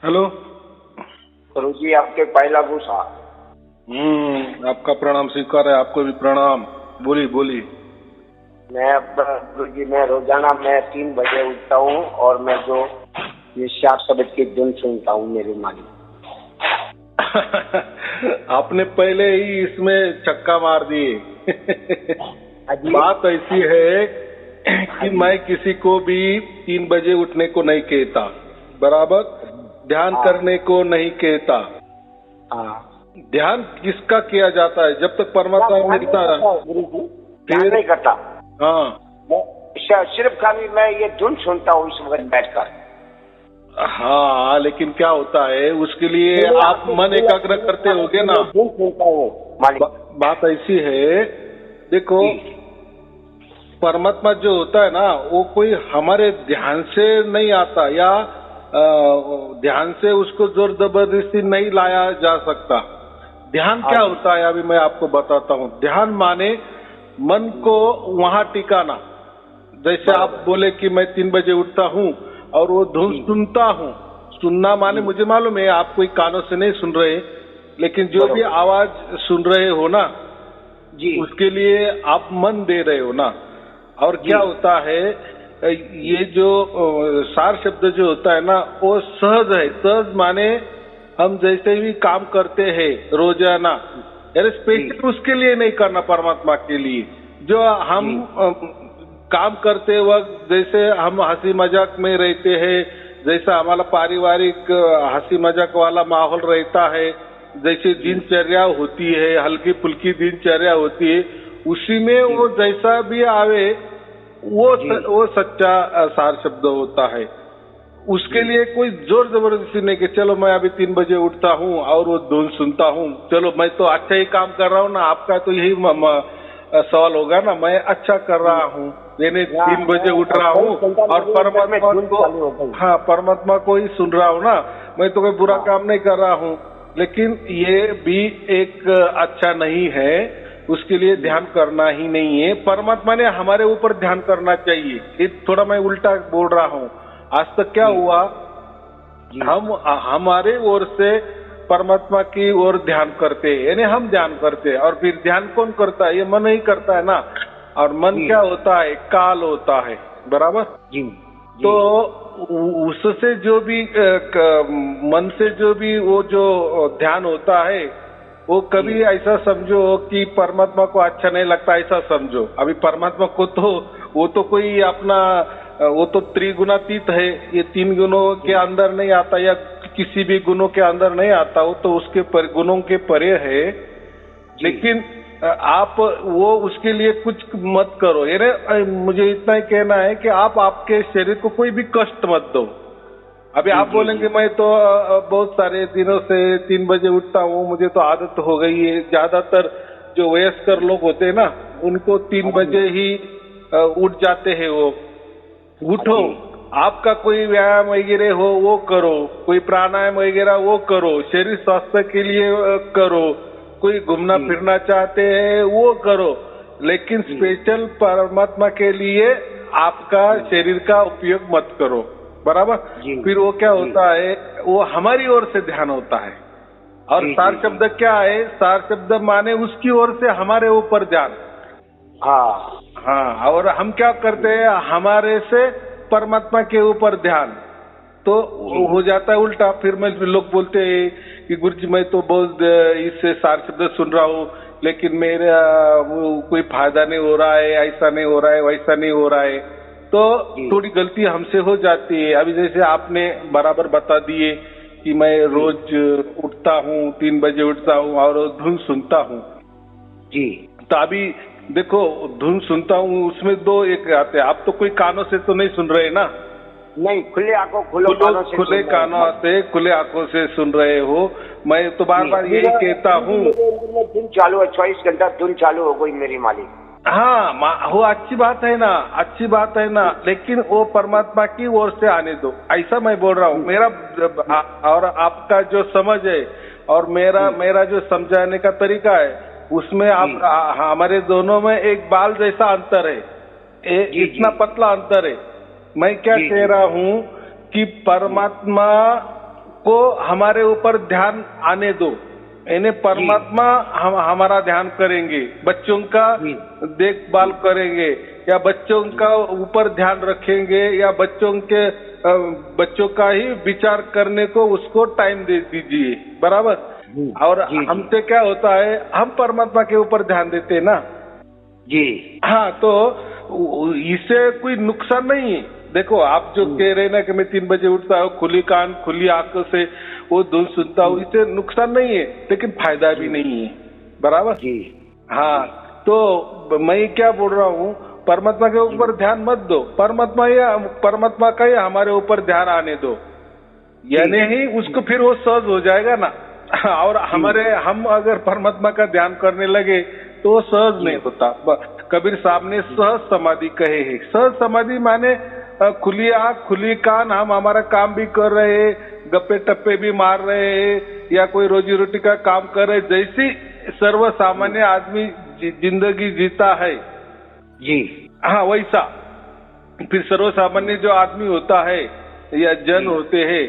Hello. गुरु जी आपके पहला गुस्सा। आपका प्रणाम स्वीकार है, आपको भी प्रणाम। बोलिए बोलिए। गुरु जी मैं रोजाना 3 बजे उठता हूँ और मैं जो ये शाद शब्द की धुन सुनता हूँ मेरी मालिक। आपने पहले ही इसमें छक्का मार दिए। बात ऐसी है कि मैं किसी को भी 3 बजे उठने को नहीं कहता, बराबर ध्यान करने को नहीं कहता। ध्यान किसका किया जाता है? जब तक परमात्मा मिलता है। गुरु जी ध्यान नहीं करता। हाँ सिर्फ खाली मैं ये धुन सुनता हूँ इस वक्त बैठकर। हाँ, लेकिन क्या होता है उसके लिए आप मन एकाग्र करते होगे ना। धुन सुनता हूँ। बात ऐसी है, देखो परमात्मा जो होता है ना वो कोई हमारे ध्यान से नहीं आता या ध्यान से उसको जोर जबरदस्ती नहीं लाया जा सकता। ध्यान क्या होता है अभी मैं आपको बताता हूँ। ध्यान माने मन को वहां टिकाना। जैसे आप बोले कि मैं 3 बजे उठता हूँ और वो धुन सुनता हूँ। सुनना माने मुझे मालूम है आप कोई कानों से नहीं सुन रहे, लेकिन जो भी आवाज सुन रहे हो ना जी, उसके लिए आप मन दे रहे हो ना। और क्या होता है ये जो सार शब्द जो होता है ना वो सहज है। सहज माने हम जैसे भी काम करते हैं रोजाना, यानी स्पेशल उसके लिए नहीं करना, परमात्मा के लिए जो हम काम करते वक्त जैसे हम हंसी मजाक में रहते हैं, जैसा हमारा पारिवारिक हंसी मजाक वाला माहौल रहता है, जैसे दिनचर्या होती है, हल्की फुल्की दिनचर्या होती है, उसी में वो जैसा भी आवे वो सच्चा सार शब्द होता है। उसके लिए कोई जोर जबरदस्ती नहीं कि चलो मैं अभी 3 बजे उठता हूँ और वो धुन सुनता हूँ, चलो मैं तो अच्छा ही काम कर रहा हूँ ना। आपका तो यही सवाल होगा ना, मैं अच्छा कर रहा हूँ यानी 3 बजे उठ रहा हूँ और परमात्मा को, हाँ परमात्मा को ही सुन रहा हूँ ना, मैं तो कोई बुरा काम नहीं कर रहा हूँ। लेकिन ये भी एक अच्छा नहीं है, उसके लिए ध्यान करना ही नहीं है। परमात्मा ने हमारे ऊपर ध्यान करना चाहिए। ये थोड़ा मैं उल्टा बोल रहा हूँ। आज तक क्या हुआ, हम हमारे ओर से परमात्मा की ओर ध्यान करते हैं, यानी हम ध्यान करते हैं, और फिर ध्यान कौन करता है? ये मन ही करता है ना। और मन क्या होता है? काल होता है, बराबर जी। तो उससे जो भी मन से जो भी वो जो ध्यान होता है वो कभी ऐसा समझो कि परमात्मा को अच्छा नहीं लगता, ऐसा समझो। अभी परमात्मा को तो वो तो कोई अपना वो तो त्रिगुणातीत है, ये 3 गुणों के अंदर नहीं आता या किसी भी गुणों के अंदर नहीं आता, वो तो उसके गुणों के परे है। लेकिन आप वो उसके लिए कुछ मत करो। यानी मुझे इतना ही कहना है कि आप आपके शरीर को कोई भी कष्ट मत दो। अभी आप बोलेंगे मैं तो बहुत सारे दिनों से 3 बजे उठता हूँ, मुझे तो आदत हो गई है। ज्यादातर जो वयस्कर लोग होते हैं ना उनको 3 बजे ही उठ जाते हैं। वो उठो, आपका कोई व्यायाम वगैरह हो वो करो, कोई प्राणायाम वगैरह वो करो, शरीर स्वास्थ्य के लिए करो, कोई घूमना फिरना चाहते हैं वो करो, लेकिन स्पेशल परमात्मा के लिए आपका शरीर का उपयोग मत करो, बराबर। फिर वो क्या होता है, वो हमारी ओर से ध्यान होता है। और सार शब्द क्या है? सार शब्द माने उसकी ओर से हमारे ऊपर ध्यान। हाँ, और हम क्या करते हैं? हमारे से परमात्मा के ऊपर ध्यान। तो हो जाता है उल्टा। फिर मैं लोग बोलते हैं कि गुरुजी मैं तो बहुत इससे सार शब्द सुन रहा हूँ, लेकिन मेरा कोई फायदा नहीं हो रहा है, ऐसा नहीं हो रहा है, वैसा नहीं हो रहा है। तो थोड़ी गलती हमसे हो जाती है। अभी जैसे आपने बराबर बता दिए कि मैं रोज उठता हूँ, 3 बजे उठता हूँ और धुन सुनता हूँ जी। तो अभी देखो धुन सुनता हूँ उसमें 2 एक आते हैं। आप तो कोई कानों से तो नहीं सुन रहे ना? नहीं, खुले आंखों खुले कानों से खुले आंखों से सुन रहे हो। मैं तो बार बार यही कहता हूँ, धुन चालू है, 24 घंटा धुन चालू हो गई मेरी मालिक। हाँ, वो अच्छी बात है ना, अच्छी बात है ना, लेकिन वो परमात्मा की ओर से आने दो, ऐसा मैं बोल रहा हूँ। मेरा और आपका जो समझ है और मेरा जो समझाने का तरीका है उसमें आप हमारे दोनों में एक बाल जैसा अंतर है, इतना पतला अंतर है। मैं क्या कह रहा हूँ कि परमात्मा को हमारे ऊपर ध्यान आने दो, यानी परमात्मा हमारा ध्यान करेंगे, बच्चों का देखभाल करेंगे या बच्चों का ऊपर ध्यान रखेंगे या बच्चों का ही विचार करने को उसको टाइम दे दीजिए, बराबर। और हमसे क्या होता है, हम परमात्मा के ऊपर ध्यान देते हैं ना जी। हाँ, तो इससे कोई नुकसान नहीं है। देखो, आप जो कह रहे हैं ना कि मैं 3 बजे उठता हूँ, खुली कान खुली आंखों से वो धुन सुनता हूँ, इससे नुकसान नहीं है लेकिन फायदा भी नहीं है, बराबर जी। हाँ, तो मैं क्या बोल रहा हूँ, परमात्मा के ऊपर ध्यान मत दो, परमात्मा का ही हमारे ऊपर ध्यान आने दो, यानी ही उसको फिर वो सहज हो जाएगा ना। और हम अगर परमात्मा का ध्यान करने लगे तो वो सहज नहीं होता। कबीर साहब ने सहज समाधि कहे है। सहज समाधि माने खुली आंख खुली कान, हम हमारा काम भी कर रहे हैं, गप्पे टप्पे भी मार रहे हैं या कोई रोजी रोटी का काम कर रहे, जैसी सर्व सामान्य आदमी जिंदगी जीता है जी। हाँ, वैसा फिर सर्व सामान्य जो आदमी होता है या जन होते हैं,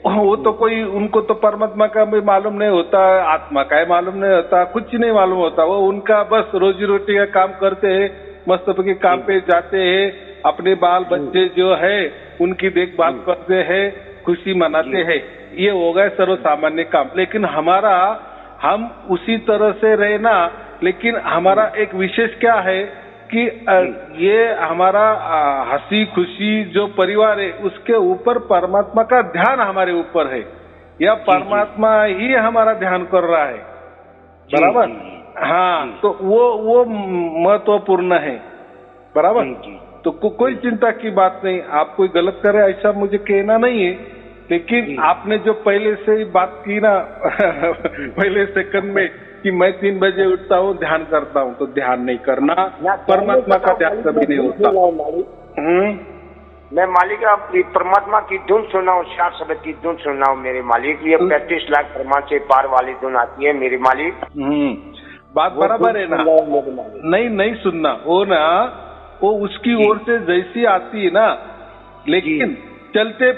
वो तो कोई, उनको तो परमात्मा का भी मालूम नहीं होता, आत्मा का ही मालूम नहीं होता, कुछ नहीं मालूम होता। वो उनका बस रोजी रोटी का काम करते हैं, मस्त के काम पे जाते हैं, अपने बाल बच्चे जो है उनकी देखभाल करते हैं, खुशी मनाते हैं, ये हो गए सर्व सामान्य काम। लेकिन हम उसी तरह से रहना, लेकिन हमारा एक विशेष क्या है कि ये हमारा हंसी खुशी जो परिवार है उसके ऊपर परमात्मा का ध्यान हमारे ऊपर है, या परमात्मा ही हमारा ध्यान कर रहा है, बराबर हाँ। तो वो महत्वपूर्ण है, बराबर। तो कोई चिंता की बात नहीं, आप कोई गलत करे ऐसा मुझे कहना नहीं है, लेकिन आपने जो पहले से ही बात की ना पहले सेकंड में कि मैं 3 बजे उठता हूँ, ध्यान करता हूँ, तो ध्यान नहीं करना, परमात्मा का ध्यान कभी नहीं होता। मैं मालिक अपनी परमात्मा की धुन सुना हूँ, 4 शब्द की धुन सुना हूँ मेरे मालिक। ये 35 लाख प्रमाण से पार वाली धुन आती है मेरे मालिक। बात बराबर है ना, नहीं सुनना वो ना, वो उसकी ओर से जैसी आती है ना, लेकिन चलते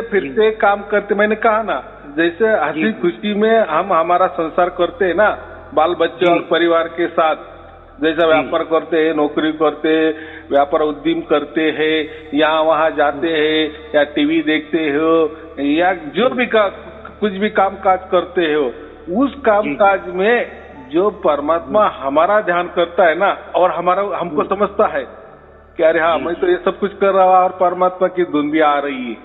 फिरते काम करते, मैंने कहा ना, जैसे हंसी खुशी में हम हमारा संसार करते हैं ना, बाल बच्चे और परिवार के साथ, जैसा व्यापार करते हैं, नौकरी करते हैं, व्यापार उद्यम करते हैं, यहाँ वहाँ जाते हैं या टीवी देखते हो या जो भी कुछ भी काम काज करते हो, उस काम काज में जो परमात्मा हमारा ध्यान करता है ना, और हमको समझता है कि अरे हाँ, मैं तो ये सब कुछ कर रहा हूँ और परमात्मा की धुन भी आ रही है,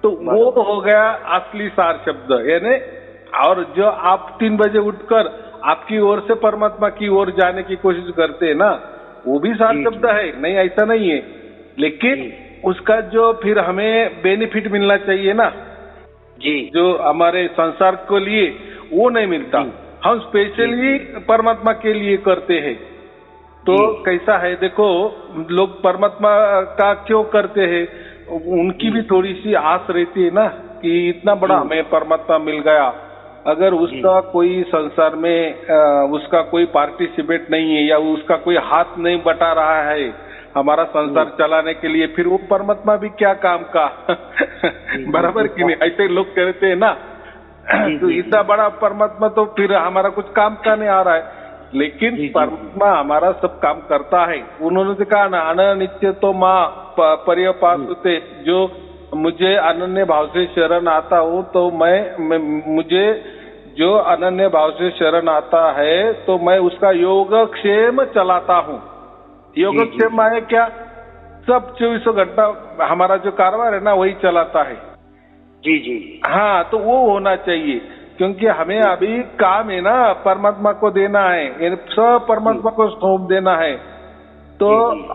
तो वो हो गया असली सार शब्द। यानी और जो आप 3 बजे उठकर आपकी ओर से परमात्मा की ओर जाने की कोशिश करते हैं ना, वो भी सार शब्द है, नहीं ऐसा नहीं है, लेकिन उसका जो फिर हमें बेनिफिट मिलना चाहिए ना जी, जो हमारे संसार के लिए, वो नहीं मिलता। हम स्पेशली परमात्मा के लिए करते हैं। तो कैसा है, देखो लोग परमात्मा का क्यों करते हैं, उनकी भी थोड़ी सी आस रहती है ना कि इतना बड़ा हमें परमात्मा मिल गया, अगर उसका कोई संसार में उसका कोई पार्टिसिपेट नहीं है या उसका कोई हाथ नहीं बटा रहा है हमारा संसार चलाने के लिए, फिर वो परमात्मा भी क्या काम का बराबर कि नहीं, ऐसे लोग कहते हैं ना। तो इतना बड़ा परमात्मा तो फिर हमारा कुछ काम का नहीं आ रहा है, लेकिन परमात्मा हमारा सब काम करता है। उन्होंने तो कहा ना, अनित्य तो माँ पर्यपासुते, जो मुझे अनन्य भाव से शरण आता हूँ, तो मुझे जो अनन्य भाव से शरण आता है तो मैं उसका योगक्षेम चलाता हूँ। योगक्षेम माने क्या, सब 24 घंटा हमारा जो कारोबार है ना वही चलाता है। जी हाँ, तो वो होना चाहिए, क्योंकि हमें अभी काम है ना परमात्मा को देना है, सब परमात्मा को सौंप देना है, तो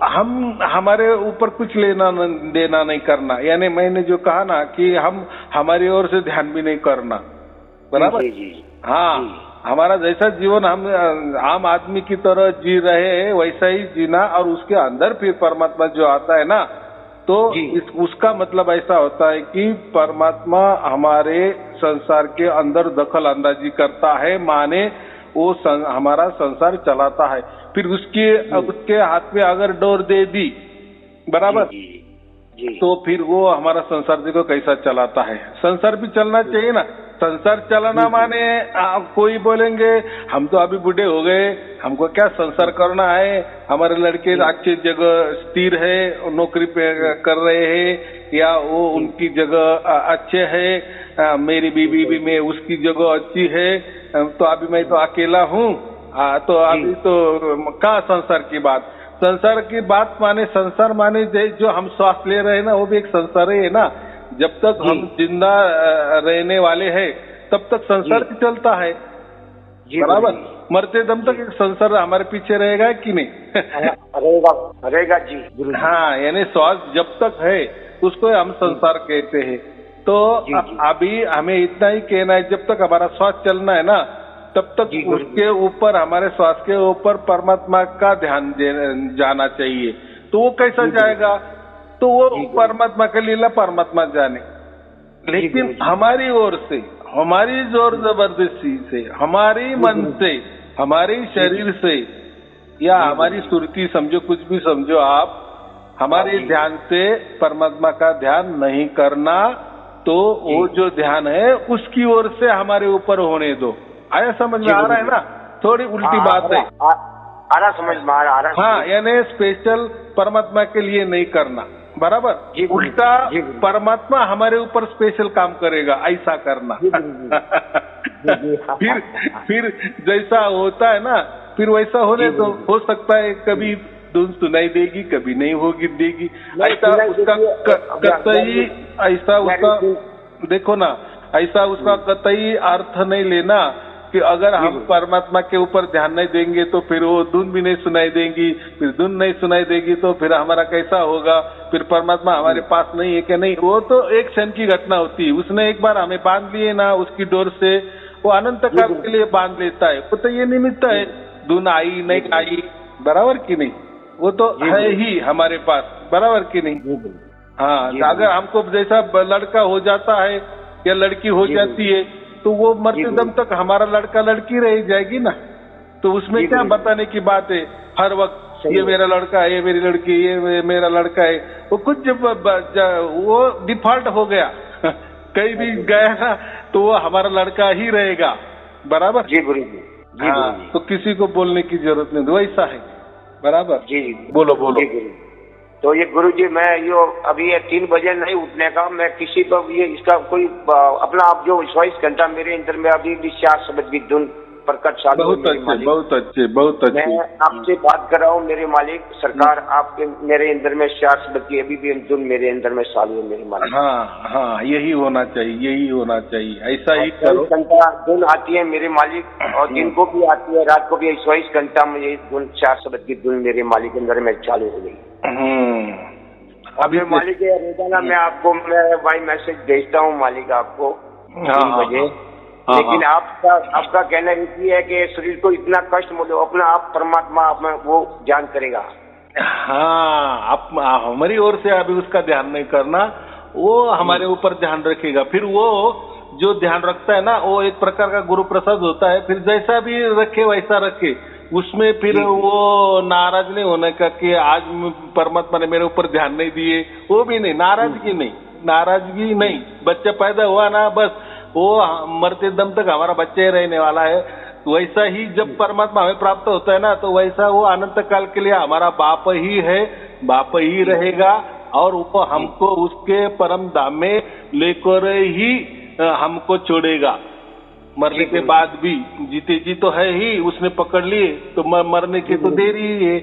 हम हमारे ऊपर कुछ लेना देना नहीं करना। यानी मैंने जो कहा ना कि हम हमारी ओर से ध्यान भी नहीं करना, बराबर हाँ। हमारा जैसा जीवन हम आम आदमी की तरह जी रहे हैं वैसा ही जीना, और उसके अंदर फिर परमात्मा जो आता है ना, तो उसका मतलब ऐसा होता है कि परमात्मा हमारे संसार के अंदर दखल अंदाजी करता है, माने वो हमारा संसार चलाता है। फिर उसके हाथ में अगर डोर दे दी, बराबर, जी। तो फिर वो हमारा संसार देखो कैसा चलाता है। संसार भी चलना चाहिए ना। संसार चलाना माने आप कोई बोलेंगे हम तो अभी बूढ़े हो गए, हमको क्या संसार करना है, हमारे लड़के अच्छी जगह स्थिर है, नौकरी पे कर रहे हैं, या वो उनकी जगह अच्छे है, मेरी बीवी भी मैं उसकी जगह अच्छी है, तो अभी मैं तो अकेला हूँ, तो अभी तो कहाँ संसार की बात। संसार की बात माने संसार माने जो हम श्वास ले रहे हैं ना, वो भी एक संसार ही है ना। जब तक हम जिंदा रहने वाले हैं तब तक संसार भी चलता है, बराबर। मरते दम तक एक संसार हमारे पीछे रहेगा कि नहीं? रहेगा जी। हाँ, यानी श्वास जब तक है उसको हम संसार कहते हैं। तो अभी हमें इतना ही कहना है, जब तक हमारा श्वास चलना है ना तब तक उसके ऊपर, हमारे श्वास के ऊपर परमात्मा का ध्यान जाना चाहिए। तो वो कैसा जाएगा? तो वो परमात्मा का लीला परमात्मा जाने। लेकिन हमारी ओर से, हमारी जोर जबरदस्ती से, हमारी मन से, हमारी शरीर से, या हमारी सुरती समझो, कुछ भी समझो आप, हमारे ध्यान से परमात्मा का ध्यान नहीं करना, तो वो जो ध्यान है उसकी ओर से हमारे ऊपर होने दो। आया समझ में? आ रहा है ना? थोड़ी उल्टी बात है। आ रहा समझ में, आ रहा। हाँ, यानी स्पेशल परमात्मा के लिए नहीं करना, बराबर। उल्टा परमात्मा हमारे ऊपर स्पेशल काम करेगा, ऐसा करना। फिर जैसा होता है ना, फिर वैसा होने तो हो सकता है कभी धुन सुनाई देगी, कभी नहीं होगी देगी। ऐसा उसका कतई, ऐसा उसका देखो ना, ऐसा उसका कतई अर्थ नहीं लेना कि अगर हम परमात्मा के ऊपर ध्यान नहीं देंगे तो फिर वो धुन भी नहीं सुनाई देंगी, फिर धुन नहीं सुनाई देगी तो फिर हमारा कैसा होगा, फिर परमात्मा हमारे पास नहीं है कि नहीं। वो तो एक क्षण की घटना होती है। उसने एक बार हमें बांध लिए ना उसकी डोर से, वो अनंत काल के लिए बांध लेता है। वो तो ये निमित्त है, धुन आई नहीं आई, बराबर की नहीं, वो तो है ही हमारे पास, बराबर की नहीं। हाँ, अगर हमको जैसा लड़का हो जाता है या लड़की हो जाती है तो वो मरते दम तक हमारा लड़का लड़की रह जाएगी ना। तो उसमें क्या बताने की बात है हर वक्त, ये मेरा लड़का है, ये मेरी लड़की, ये मेरा लड़का है। वो कुछ जब वो डिफॉल्ट हो गया कहीं भी गया ना तो वो हमारा लड़का ही रहेगा, बराबर। जी गुरु जी। हाँ, तो किसी को बोलने की जरूरत नहीं, वैसा है, बराबर। जी बोलो बोलो। तो ये गुरु जी, मैं यो अभी ये 3 बजे नहीं उठने का, मैं किसी को ये इसका कोई अपना आप जो 24 घंटा मेरे अंदर में अभी भी 4 शब्द की धुन प्रकट चालू है। बहुत अच्छे, बहुत अच्छे, बहुत अच्छे। मैं आपसे बात कर रहा हूँ मेरे मालिक सरकार, आपके मेरे अंदर में 4 शब्द की अभी भी धुन मेरे अंदर में चालू है मेरे मालिक। हाँ हाँ, यही होना चाहिए, यही होना चाहिए, ऐसा ही करो। 24 घंटा धुन आती है मेरे मालिक, और दिन को भी आती है, रात को भी। 24 घंटा में ये धुन 4 शब्द की धुन मेरे मालिक के अंदर में चालू हो गई। अभी मालिक रोजाना मैं आपको भाई मैसेज भेजता हूँ मालिक आपको 3 बजे। लेकिन आपका कहना ये है कि शरीर को इतना कष्ट मत दो, अपना आप परमात्मा आप वो ध्यान करेगा। हाँ, आप हमारी ओर से अभी उसका ध्यान नहीं करना, वो हमारे ऊपर ध्यान रखेगा। फिर वो जो ध्यान रखता है ना, वो एक प्रकार का गुरु प्रसाद होता है। फिर जैसा भी रखे वैसा रखे, उसमें फिर वो नाराज नहीं होने का कि आज परमात्मा ने मेरे ऊपर ध्यान नहीं दिए, वो भी नहीं। नाराजगी नहीं। बच्चा पैदा हुआ ना, बस वो मरते दम तक हमारा बच्चा ही रहने वाला है। वैसा ही जब परमात्मा हमें प्राप्त होता है ना, तो वैसा वो अनंत काल के लिए हमारा बाप ही है, बाप ही रहेगा, और वो हमको उसके परम धाम में लेकर ही हमको छोड़ेगा। मरने के बाद भी जीते जी तो है ही, उसने पकड़ लिए तो मरने की तो देरी ही है।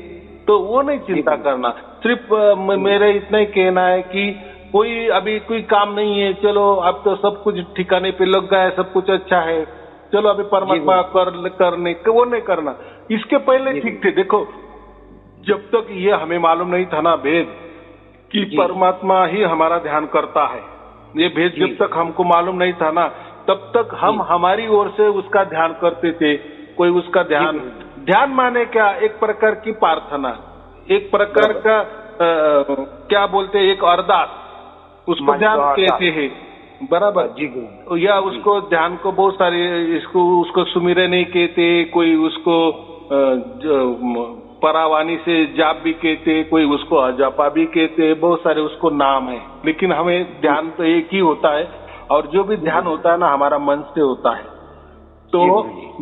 तो वो नहीं चिंता करना। सिर्फ मेरे इतना ही कहना है कि कोई अभी कोई काम नहीं है, चलो अब तो सब कुछ ठिकाने पे लग गया है, सब कुछ अच्छा है, चलो अभी परमात्मा करने वो नहीं करना। इसके पहले ठीक थे। देखो, जब तक ये हमें मालूम नहीं था ना भेद कि परमात्मा ही हमारा ध्यान करता है, ये भेद जब तक हमको मालूम नहीं था ना, तब तक हम हमारी ओर से उसका ध्यान करते थे। कोई उसका ध्यान माने क्या, एक प्रकार की प्रार्थना, एक प्रकार का क्या बोलते हैं, एक अरदास, उसको ध्यान कहते हैं, बराबर जी। या उसको ध्यान को बहुत सारे उसको सुमिरन नहीं कहते, कोई उसको परावानी से जाप भी कहते, कोई उसको अजापा भी कहते, बहुत सारे उसको नाम है। लेकिन हमें ध्यान तो एक ही होता है, और जो भी ध्यान होता है ना हमारा मन से होता है। तो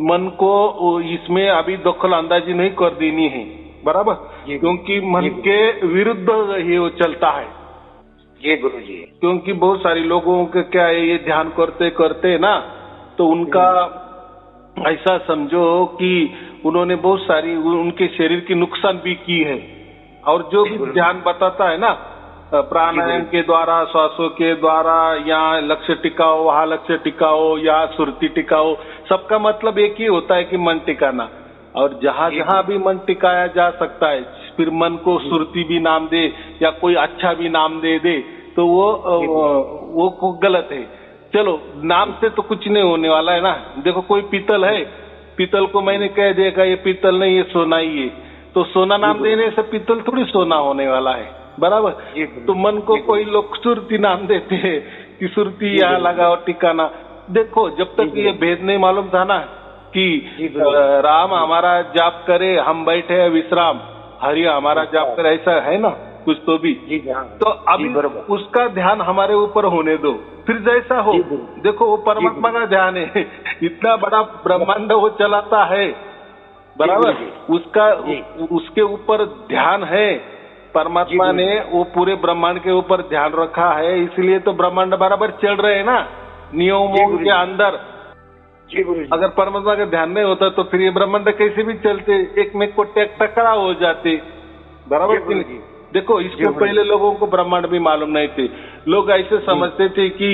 मन को इसमें अभी दखल अंदाजी नहीं कर देनी है, बराबर, क्योंकि मन के विरुद्ध ये वो चलता है। जी गुरु जी। क्योंकि बहुत सारे लोगों के क्या है, ये ध्यान करते करते ना तो उनका ऐसा समझो कि उन्होंने बहुत सारी उनके शरीर की नुकसान भी की है। और जो भी ध्यान बताता है ना, प्राणायाम के द्वारा, श्वासों के द्वारा, यहाँ लक्ष्य टिकाओ, वहाँ लक्ष्य टिकाओ, या सुरती टिकाओ, सबका मतलब एक ही होता है कि मन टिकाना। और जहाँ जहाँ भी मन टिकाया जा सकता है, फिर मन को सुरती भी नाम दे या कोई अच्छा भी नाम दे दे तो वो गलत है। चलो, नाम से तो कुछ नहीं होने वाला है ना। देखो, कोई पीतल है, पीतल को मैंने कह दिया ये पीतल नहीं, ये सोना ही है, तो सोना नाम देने से पीतल थोड़ी सोना होने वाला है, बराबर। तो मन को कोई लोग सुरती नाम देते हैं कि सुरती यहाँ लगाओ, टिकाना। देखो, जब तक ये भेद नहीं मालूम था ना कि राम हमारा जाप करे, हम बैठे विश्राम, हरि हमारा जाप करे, ऐसा है ना कुछ तो भी। तो अभी उसका ध्यान हमारे ऊपर होने दो, फिर जैसा हो। देखो, वो परमात्मा का ध्यान है, इतना बड़ा ब्रह्मांड वो चलाता है, बराबर। उसका उसके ऊपर ध्यान है, परमात्मा ने वो पूरे ब्रह्मांड के ऊपर ध्यान रखा है, इसलिए तो ब्रह्मांड बराबर चल रहे हैं ना नियमों के अंदर। अगर परमात्मा का ध्यान नहीं होता तो फिर ये ब्रह्मांड कैसे भी चलते, एक में को टकराव हो जाते, बराबर। देखो, इसके पहले लोगों को ब्रह्मांड भी मालूम नहीं थे। लोग ऐसे समझते थे कि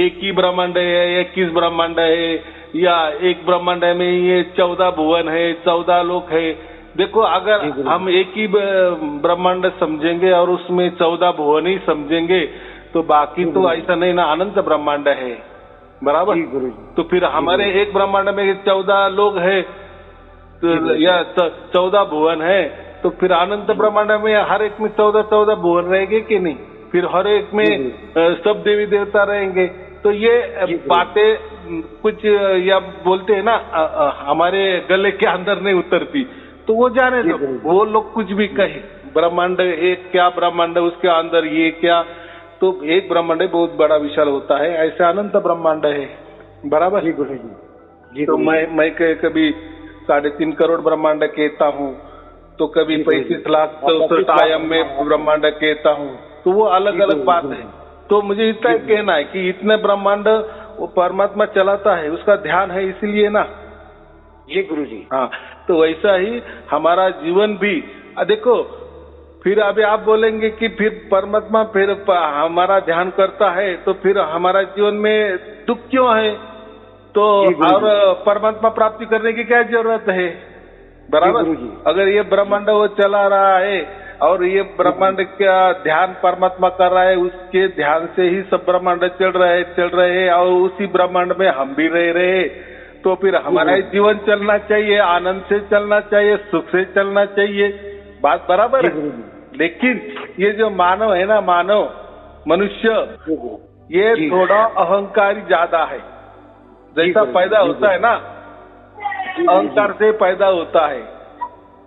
एक ही ब्रह्मांड है, 21 ब्रह्मांड है, या एक ब्रह्मांड में ये 14 भुवन है, 14 लोक है। देखो, अगर हम एक ही ब्रह्मांड समझेंगे और उसमें 14 भुवन ही समझेंगे तो बाकी तो ऐसा नहीं ना, अनंत ब्रह्मांड है, बराबर। तो फिर हमारे एक ब्रह्मांड में 14 लोग है तो या 14 भुवन है, तो फिर अनंत ब्रह्मांड में हर एक में 14 भुवन रहेंगे कि नहीं, फिर हर एक में सब देवी देवता रहेंगे। तो ये बातें कुछ या बोलते हैं ना हमारे गले के अंदर नहीं उतरती, तो वो जाने दो, वो लोग कुछ भी कहे। ब्रह्मांड एक क्या, ब्रह्मांड उसके अंदर ये क्या, तो एक ब्रह्मांड बहुत बड़ा विशाल होता है, ऐसे अनंत ब्रह्मांड है, बराबर। तो मैं कभी 3.5 करोड़ ब्रह्मांड कहता हूँ, तो कभी 35,64,00,000 आयाम में ब्रह्मांड कहता हूँ, तो वो अलग अलग बात है। तो मुझे इतना कहना है कि इतने ब्रह्मांड वो परमात्मा चलाता है, उसका ध्यान है, इसीलिए ना। जी गुरु जी। हाँ, तो वैसा ही हमारा जीवन भी। देखो, फिर अभी आप बोलेंगे कि फिर परमात्मा फिर हमारा ध्यान करता है तो फिर हमारा जीवन में दुख क्यों है, तो और परमात्मा प्राप्ति करने की क्या जरूरत है, बराबर। अगर ये ब्रह्मांड वो चला रहा है और ये ब्रह्मांड का ध्यान परमात्मा कर रहा है, उसके ध्यान से ही सब ब्रह्मांड चल रहे हैं और उसी ब्रह्मांड में हम भी रह रहे, तो फिर हमारा जीवन चलना चाहिए, आनंद से चलना चाहिए, सुख से चलना चाहिए, बात बराबर है। लेकिन ये जो मानव है ना, मानव मनुष्य, ये थोड़ा अहंकारी ज्यादा है। जैसा पैदा होता है ना, अहंकार से पैदा होता है,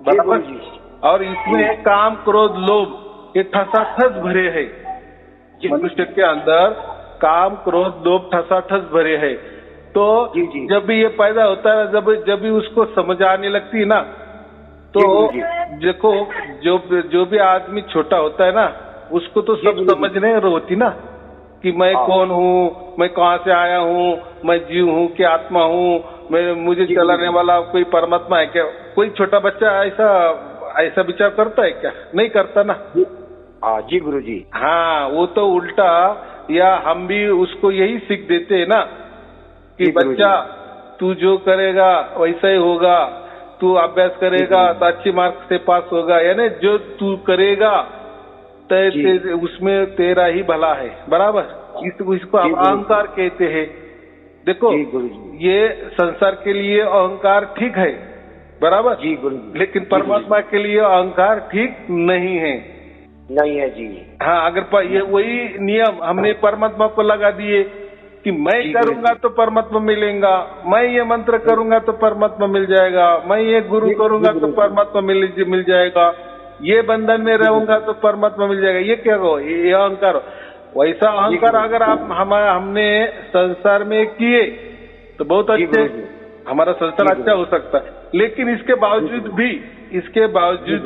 बराबर। और इसमें काम, क्रोध, लोभ ये ठसाठस भरे है। मनुष्य के अंदर काम, क्रोध, लोभ ठसाठस भरे है। तो जब भी ये पैदा होता है, जब भी उसको समझ आने लगती है ना, तो देखो, जो भी आदमी छोटा होता है ना, उसको तो सब समझ नहीं होती ना कि मैं कौन हूँ, मैं कहाँ से आया हूँ, मैं जीव हूँ कि आत्मा हूँ, मुझे चलाने वाला कोई परमात्मा है क्या। कोई छोटा बच्चा ऐसा विचार करता है क्या? नहीं करता ना। जी गुरु जी। हाँ, वो तो उल्टा, या हम भी उसको यही सीख देते हैं ना कि बच्चा तू जो करेगा वैसा ही होगा, तू अभ्यास करेगा तो अच्छी मार्क्स से पास होगा, यानी जो तू करेगा उसमें तेरा ही भला है, बराबर। इसको अहंकार कहते हैं। देखो, ये संसार के लिए अहंकार ठीक है, बराबर जी गुरु जी। लेकिन परमात्मा के लिए अहंकार ठीक नहीं है। नहीं है जी। हाँ, अगर ये वही नियम हमने परमात्मा को लगा दिए कि मैं करूंगा तो परमात्मा मिलेगा, मैं ये मंत्र करूंगा तो परमात्मा मिल जाएगा, मैं ये गुरु करूंगा तो परमात्मा मिल जाएगा, ये बंधन में रहूंगा तो परमात्मा मिल जाएगा। ये क्या हो, ये अहंकार हो। वैसा अहंकार अगर आप हमने संसार में किए तो बहुत अच्छे, हमारा संसार अच्छा हो सकता है। लेकिन इसके बावजूद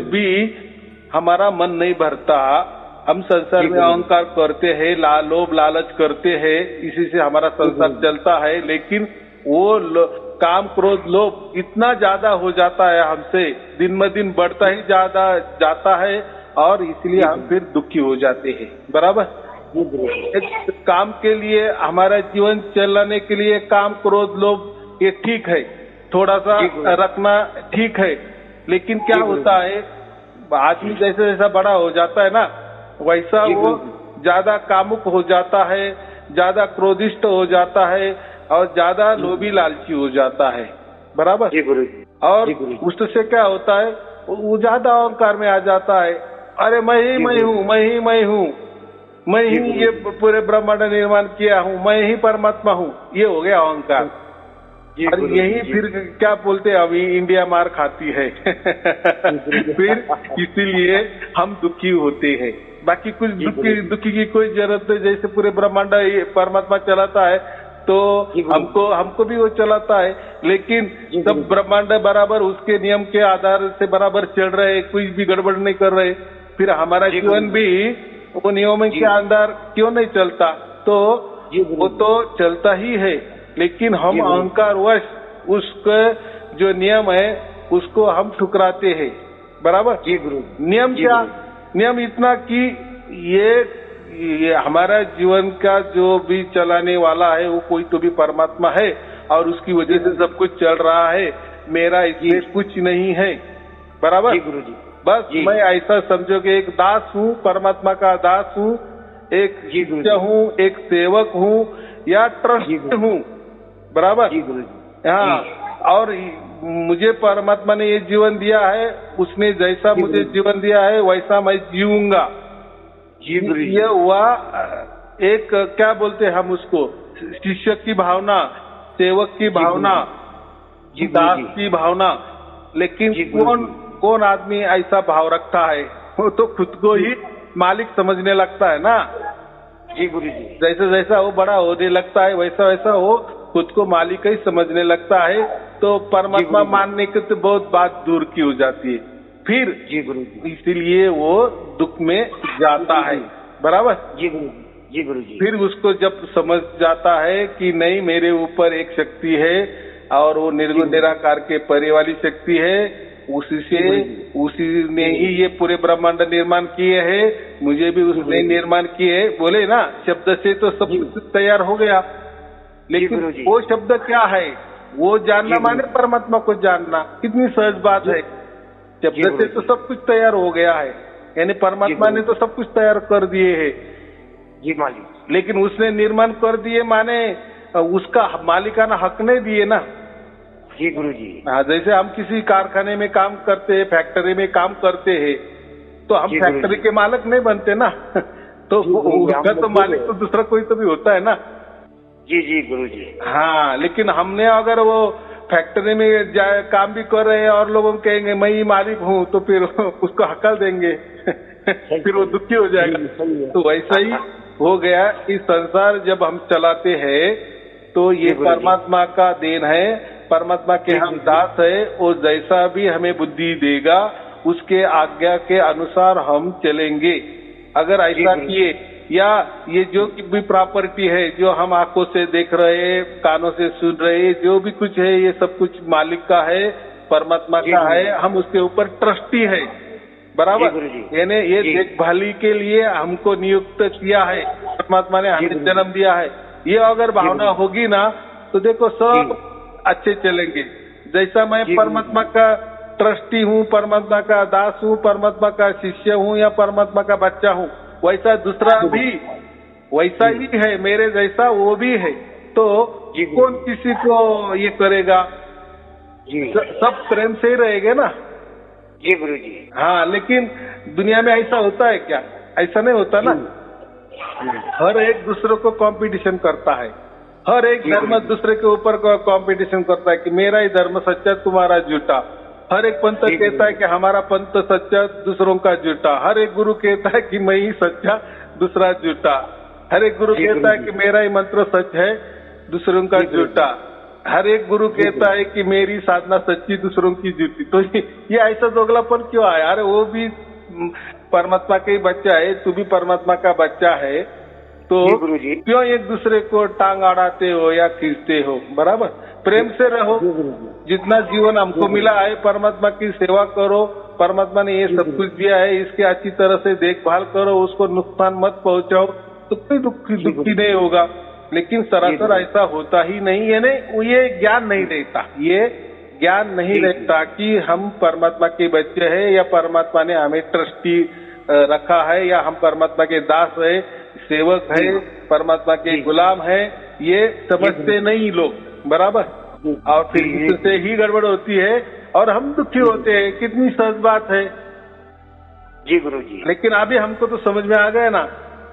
भी हमारा मन नहीं भरता, हम संसार में अहंकार करते हैं, लोभ लालच करते हैं, इसी से हमारा संसार चलता है। लेकिन वो काम क्रोध लोभ इतना ज्यादा हो जाता है हमसे, दिन ब दिन बढ़ता ही ज्यादा जाता है, और इसलिए हम फिर दुखी हो जाते हैं। बराबर, एक काम के लिए, हमारा जीवन चलाने के लिए काम क्रोध लोभ ये ठीक है, थोड़ा सा रखना ठीक है। लेकिन क्या होता है, आदमी जैसे जैसा बड़ा हो जाता है ना, वैसा वो ज्यादा कामुक हो जाता है, ज्यादा क्रोधिष्ट हो जाता है, और ज्यादा लोभी लालची हो जाता है। बराबर, और उससे क्या होता है, वो ज्यादा अहंकार में आ जाता है। अरे मैं ही ये पूरे ब्रह्मांड निर्माण किया हूँ, मैं ही परमात्मा हूँ, ये हो गया अहंकार। और यही फिर क्या बोलते हैं, अभी इंडिया मार खाती है फिर इसीलिए हम दुखी होते हैं। बाकी कुछ दुखी की कोई जरूरत नहीं, जैसे पूरे ब्रह्मांड परमात्मा चलाता है तो हमको भी वो चलाता है। लेकिन सब ब्रह्मांड बराबर उसके नियम के आधार से बराबर चल रहे, कुछ भी गड़बड़ नहीं कर रहे, फिर हमारा जीवन भी वो नियमों के अंदर क्यों नहीं चलता? तो वो तो चलता ही है, लेकिन हम अहंकारवश उसके जो नियम है उसको हम ठुकराते हैं। बराबर, नियम क्या, नियम इतना कि ये हमारा जीवन का जो भी चलाने वाला है वो कोई तो भी परमात्मा है, और उसकी वजह से सब कुछ चल रहा है, मेरा इसमें कुछ नहीं है। बराबर, बस मैं ऐसा समझो कि एक दास हूँ, परमात्मा का दास हूँ, एक शिष्य हूँ, एक सेवक हूँ, या ट्रस्ट हूँ। बराबर, हाँ, और मुझे परमात्मा ने ये जीवन दिया है, उसने जैसा मुझे जीवन दिया है वैसा मैं जीऊंगा। ये हुआ एक, क्या बोलते हैं हम उसको, शिष्य की भावना, सेवक की भावना, दास की भावना। लेकिन कौन आदमी ऐसा भाव रखता है? वो तो खुद को ही मालिक समझने लगता है ना। जी गुरु जी, जैसे जैसा वो बड़ा होने लगता है वैसा वैसा वो खुद को मालिक ही समझने लगता है, तो परमात्मा मानने की तो बहुत बात दूर की हो जाती है। फिर जी गुरु जी, इसीलिए वो दुख में जाता है। बराबर, जी गुरु जी। फिर उसको जब समझ जाता है कि नहीं, मेरे ऊपर एक शक्ति है और वो निर्गुण निराकार के परे वाली शक्ति है, उसी ने ही ये पूरे ब्रह्मांड निर्माण किए हैं, मुझे भी उसने निर्माण किए। बोले ना, शब्द से तो सब कुछ तैयार हो गया, लेकिन वो शब्द क्या है वो जानना माने परमात्मा को जानना, कितनी सहज बात है। शब्द से तो सब कुछ तैयार हो गया है, यानी परमात्मा ने तो सब कुछ तैयार कर दिए है जी मालिक, लेकिन उसने निर्माण कर दिए माने उसका मालिकाना हक नहीं दिए ना। जी गुरु जी, हाँ, जैसे हम किसी कारखाने में काम करते हैं, फैक्ट्री में काम करते हैं, तो हम फैक्ट्री के मालिक नहीं बनते ना तो उसका तो मालिक तो दूसरा कोई तो भी होता है ना। जी गुरु जी, हाँ, लेकिन हमने अगर वो फैक्ट्री में काम भी कर रहे हैं और लोगों को कहेंगे मैं ही मालिक हूँ, तो फिर उसको हकल देंगे फिर वो दुखी हो जाएगा। तो वैसा ही हो गया कि संसार जब हम चलाते हैं तो ये परमात्मा का देन है, परमात्मा के हम दास है, और जैसा भी हमें बुद्धि देगा उसके आज्ञा के अनुसार हम चलेंगे। अगर ऐसा किए, या ये जो भी प्रॉपर्टी है जो हम आंखों से देख रहे, कानों से सुन रहे, जो भी कुछ है ये सब कुछ मालिक का है, परमात्मा का है, हम उसके ऊपर ट्रस्टी है। बराबर, यानी ये देखभाली के लिए हमको नियुक्त किया है, परमात्मा ने हमें जन्म दिया है। ये अगर भावना होगी ना तो देखो सब अच्छे चलेंगे। जैसा मैं परमात्मा का ट्रस्टी हूँ, परमात्मा का दास हूँ, परमात्मा का शिष्य हूँ, या परमात्मा का बच्चा हूँ, वैसा दूसरा भी वैसा ही है, मेरे जैसा वो भी है। तो कौन किसी को ये करेगा? सब प्रेम से ही रहेंगे ना। जी गुरु जी, हाँ, लेकिन दुनिया में ऐसा होता है क्या? ऐसा नहीं होता ना। हर एक दूसरे को कंपटीशन करता है, हर एक धर्म दूसरे के ऊपर कंपटीशन करता है कि मेरा ही धर्म सच्चा, तुम्हारा झूठा। हर एक पंथ कहता है कि हमारा पंथ सच्चा, दूसरों का झूठा। हर एक गुरु कहता है कि मैं ही सच्चा, दूसरा झूठा। हर एक गुरु कहता है कि मेरा ही मंत्र सच है, दूसरों का झूठा। हर एक गुरु कहता है कि मेरी साधना सच्ची, दूसरों की झूठी। तो ये ऐसा दोगलापन क्यों आया? अरे वो भी परमात्मा का ही बच्चा है, तू भी परमात्मा का बच्चा है, तो क्यों एक दूसरे को टांग अड़ाते हो या खींचते हो? बराबर, प्रेम से रहो। जितना जीवन हमको मिला है, परमात्मा की सेवा करो। परमात्मा ने ये सब कुछ दिया है, इसके अच्छी तरह से देखभाल करो, उसको नुकसान मत पहुंचाओ, तो कोई दुखी नहीं होगा। लेकिन सरासर ऐसा होता ही नहीं है। नहीं, ये ज्ञान नहीं रहता, ये ज्ञान नहीं रहता कि हम परमात्मा के बच्चे हैं या परमात्मा ने हमें ट्रस्टी रखा है या हम परमात्मा के दास है, सेवक है, परमात्मा के गुलाम है। ये समझते नहीं लोग, बराबर। और फिर इससे ही गड़बड़ होती है और हम दुखी होते हैं। कितनी सहज बात है जी गुरु जी। लेकिन अभी हमको तो समझ में आ गया ना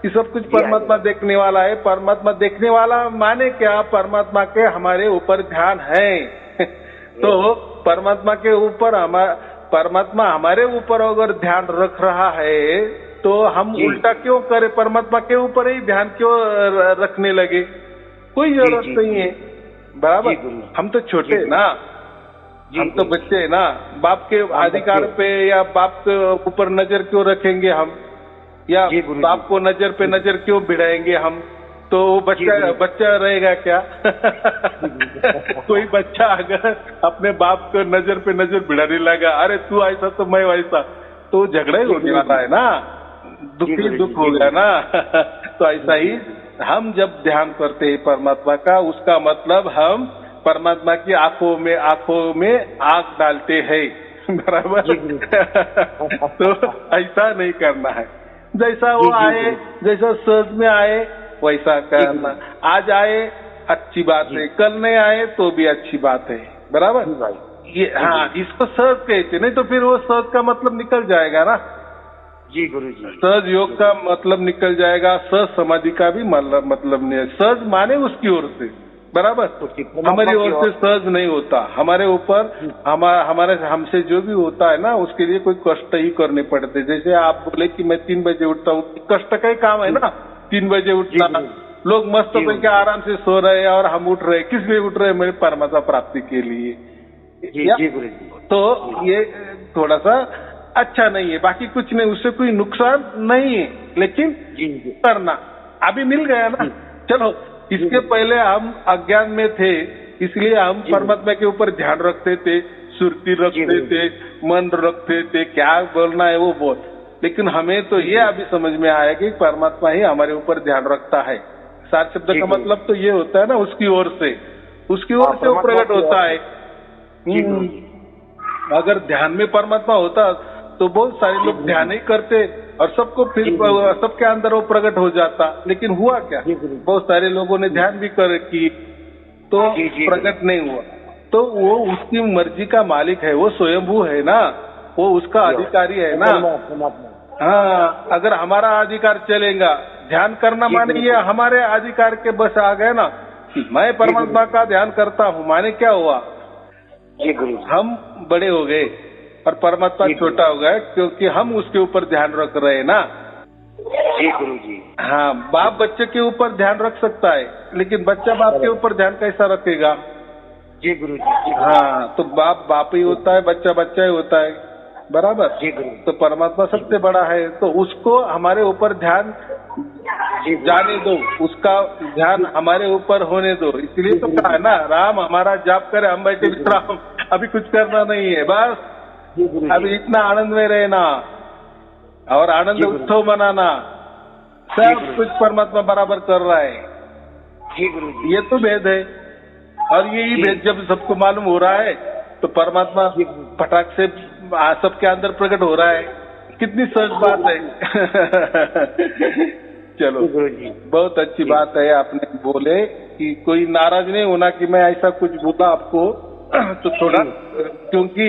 कि सब कुछ परमात्मा देखने वाला है। परमात्मा देखने वाला माने क्या? परमात्मा के हमारे ऊपर ध्यान है। तो परमात्मा के ऊपर परमात्मा हमारे ऊपर अगर ध्यान रख रहा है तो हम उल्टा क्यों करें? परमात्मा के ऊपर ही ध्यान क्यों रखने लगे? कोई जरूरत नहीं है, बराबर। हम तो छोटे है ना, हम तो बच्चे है ना। बाप के अधिकार पे या बाप के ऊपर नजर क्यों रखेंगे हम, या बाप को नजर पे नजर क्यों भिड़ाएंगे हम? तो वो बच्चा रहेगा क्या? कोई बच्चा अगर अपने बाप को नजर पे नजर भिड़ाने लगा, अरे तू ऐसा तो मैं वैसा, तो झगड़ा ही होने वाला है ना, दुख हो गया ना। तो ऐसा ही हम जब ध्यान करते हैं परमात्मा का, उसका मतलब हम परमात्मा की आंखों में आंख डालते हैं, बराबर। तो ऐसा नहीं करना है। जैसा वो आए, जैसा सहज में आए वैसा करना। आज आए अच्छी बात है, कल नहीं आए तो भी अच्छी बात है, बराबर। ये हाँ, इसको सहज कहते, नहीं तो फिर वो सहज का मतलब निकल जाएगा ना जी गुरु जी। सहज योग का मतलब निकल जाएगा, सहज समाधि का भी मतलब नहीं है। सहज माने उसकी ओर से, बराबर। हमारी ओर से सहज नहीं होता। हमारे ऊपर हमारे हमसे जो भी होता है ना, उसके लिए कोई कष्ट ही करने पड़ते। जैसे आप बोले कि मैं 3 बजे उठता हूँ, कष्ट का ही काम है ना 3 बजे उठना। लोग मस्त होकर आराम से सो रहे हैं और हम उठ रहे हैं, किस लिए उठ रहे हैं? मेरे परमात्मा प्राप्ति के लिए। तो ये थोड़ा सा अच्छा नहीं है, बाकी कुछ नहीं, उससे कोई नुकसान नहीं है। लेकिन करना अभी मिल गया ना, चलो। इसके पहले हम अज्ञान में थे, इसलिए हम परमात्मा के ऊपर ध्यान रखते थे, सुरती रखते थे, मन रखते थे, क्या बोलना है वो बोल। लेकिन हमें तो ये अभी समझ में आया कि परमात्मा ही हमारे ऊपर ध्यान रखता है। सार शब्द का मतलब तो ये होता है ना, उसकी ओर से वो प्रकट होता है। अगर ध्यान में परमात्मा होता तो बहुत सारे लोग ध्यान ही करते और सबको फिर सबके अंदर वो प्रकट हो जाता। लेकिन हुआ क्या? बहुत सारे लोगों ने ध्यान भी की तो प्रकट नहीं हुआ। तो वो उसकी मर्जी का मालिक है, वो स्वयंभू है ना, वो उसका अधिकारी है ना। हाँ, अगर हमारा अधिकार चलेगा, ध्यान करना माने ये हमारे अधिकार के बस आ गए ना। मैं परमात्मा का ध्यान करता हूँ माने क्या हुआ? हम बड़े हो गए और परमात्मा छोटा हो गया, क्योंकि हम उसके ऊपर ध्यान रख रहे हैं ना। जी गुरु जी। हाँ, बाप बच्चे के ऊपर ध्यान रख सकता है, लेकिन बच्चा बाप के ऊपर ध्यान कैसा रखेगा? जी गुरु जी। हाँ, तो बाप ही होता है, बच्चा ही होता है, बराबर। जी गुरु। तो परमात्मा सबसे बड़ा है, तो उसको हमारे ऊपर ध्यान जाने दो, उसका ध्यान हमारे ऊपर होने दो। इसलिए तो कहा है ना, राम हमारा जाप करे, हम बैठे विश्राम। अभी कुछ करना नहीं है, बस अभी इतना आनंद में रहना और आनंद उत्सव मनाना, सब कुछ परमात्मा बराबर कर रहा है। ये तो भेद है। और यही भेद जब सबको मालूम हो रहा है तो परमात्मा फटाक से सबके अंदर प्रकट हो रहा है। कितनी सहज बात है। चलो, बहुत अच्छी बात है आपने बोले कि कोई नाराज नहीं होना कि मैं ऐसा कुछ बोला आपको। तो थोड़ा, क्योंकि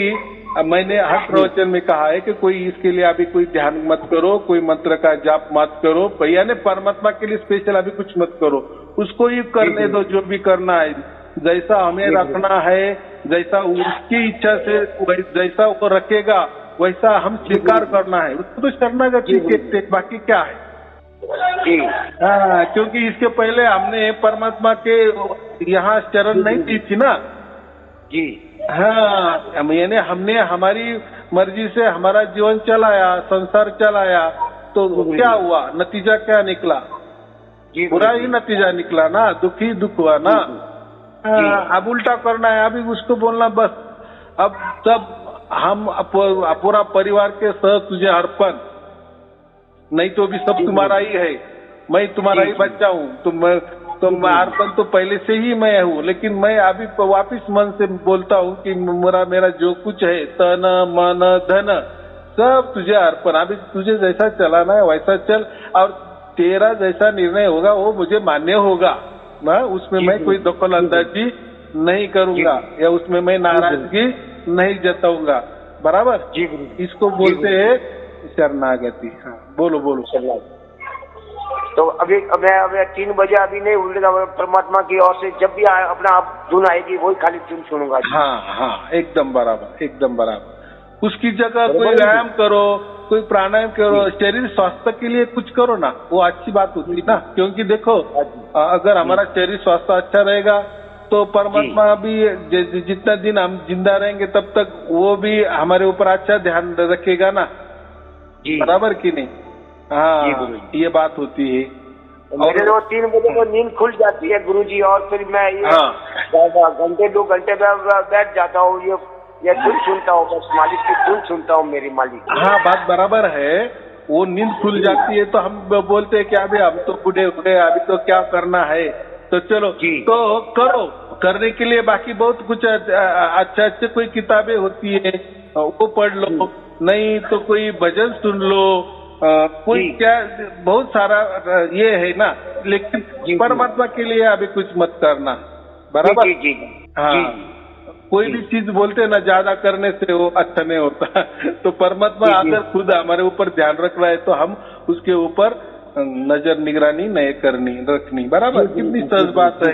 मैंने हर प्रवचन में कहा है कि कोई इसके लिए अभी कोई ध्यान मत करो, कोई मंत्र का जाप मत करो, यानी परमात्मा के लिए स्पेशल अभी कुछ मत करो। उसको ही करने दो जो भी करना है, जैसा हमें रखना है, जैसा उसकी इच्छा से जैसा वो रखेगा वैसा हम स्वीकार करना है, उसको तो शरणागति कहते हैं, बाकी क्या है। हाँ, क्योंकि इसके पहले हमने परमात्मा के यहाँ शरण नहीं दी थी ना जी। हाँ, यानी हमने हमारी मर्जी से हमारा जीवन चलाया, संसार चलाया, तो क्या हुआ, नतीजा क्या निकला, बुरा ही नतीजा निकला ना, दुख ही दुख हुआ ना। अब उल्टा करना है, अभी उसको बोलना बस अब सब हम पूरा परिवार के साथ तुझे अर्पण, नहीं तो भी सब तुम्हारा ही है, मैं तुम्हारा ही बच्चा हूँ, तुम अर्पण तो पहले से ही मैं हूँ, लेकिन मैं अभी वापिस मन से बोलता हूँ कि मेरा जो कुछ है तन मन धन सब तुझे अर्पण, अभी तुझे जैसा चलाना है वैसा चल, और तेरा जैसा निर्णय होगा वो मुझे मान्य होगा ना, उसमें मैं कोई दखल अंदाजी नहीं करूंगा या उसमें मैं नाराजगी नहीं जताऊंगा, बराबर। इसको बोलते हैं शरणागति। हाँ, बोलो बोलो। तो अभी 3 बजे अभी नहीं उल्टा परमात्मा की ओर से जब भी अपना आप धुन आएगी वही खाली धुन सुनूंगा। हाँ, एकदम बराबर, एकदम बराबर। उसकी जगह कोई व्यायाम करो, कोई प्राणायाम करो, शरीर स्वास्थ्य के लिए कुछ करो ना, वो अच्छी बात होती है ना, क्योंकि देखो अगर हमारा शरीर स्वास्थ्य अच्छा रहेगा तो परमात्मा भी जितना दिन हम जिंदा रहेंगे तब तक वो भी हमारे ऊपर अच्छा ध्यान रखेगा ना, बराबर कि नहीं। हाँ, ये बात होती है। मेरे तो 3 बजे को नींद खुल जाती है गुरुजी, और फिर मैं घंटे 2 घंटे बैठ जाता हूँ, ये धुन सुनता हूँ, बस मालिक की धुन सुनता हूँ मेरी मालिक। हाँ, बात बराबर है, वो नींद खुल जाती है तो हम बोलते हैं कि अभी हम तो बूढ़े हो गए, अभी तो क्या करना है, तो चलो तो करो, करने के लिए बाकी बहुत कुछ अच्छे कोई किताबें होती है वो पढ़ लो, नहीं तो कोई भजन सुन लो, कोई क्या बहुत सारा ये है ना, लेकिन परमात्मा के लिए अभी कुछ मत करना, बराबर। हाँ, कोई भी चीज बोलते ना ज्यादा करने से वो अच्छा नहीं होता तो परमात्मा अगर खुद हमारे ऊपर ध्यान रख रहा है तो हम उसके ऊपर नजर निगरानी नहीं रखनी, बराबर। कितनी सहज बात है,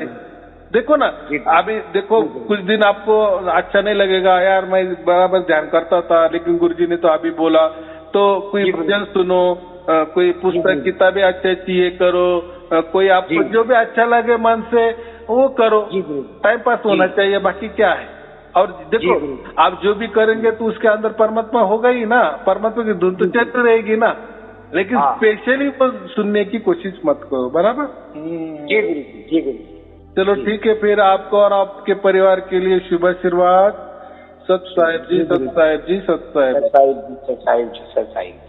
देखो ना। अभी देखो कुछ दिन आपको अच्छा नहीं लगेगा, यार मैं बराबर ध्यान करता था लेकिन गुरुजी ने तो अभी बोला, तो कोई भजन सुनो, कोई पुस्तक किताबें अच्छी ये करो, कोई आपको जो भी अच्छा लगे मन से वो करो, टाइम पास होना चाहिए, बाकी क्या है। और देखो आप जो भी करेंगे तो उसके अंदर परमात्मा होगा ही ना, परमात्मा की धुन तो चलती रहेगी ना, लेकिन स्पेशली वो सुनने की कोशिश मत करो, बराबर। चलो ठीक है, फिर आपको और आपके परिवार के लिए शुभ आशीर्वाद। सत साहिब जी, सत साहिब जी, सत साहिब जी, सत साहिब जी, सत साहिब जी।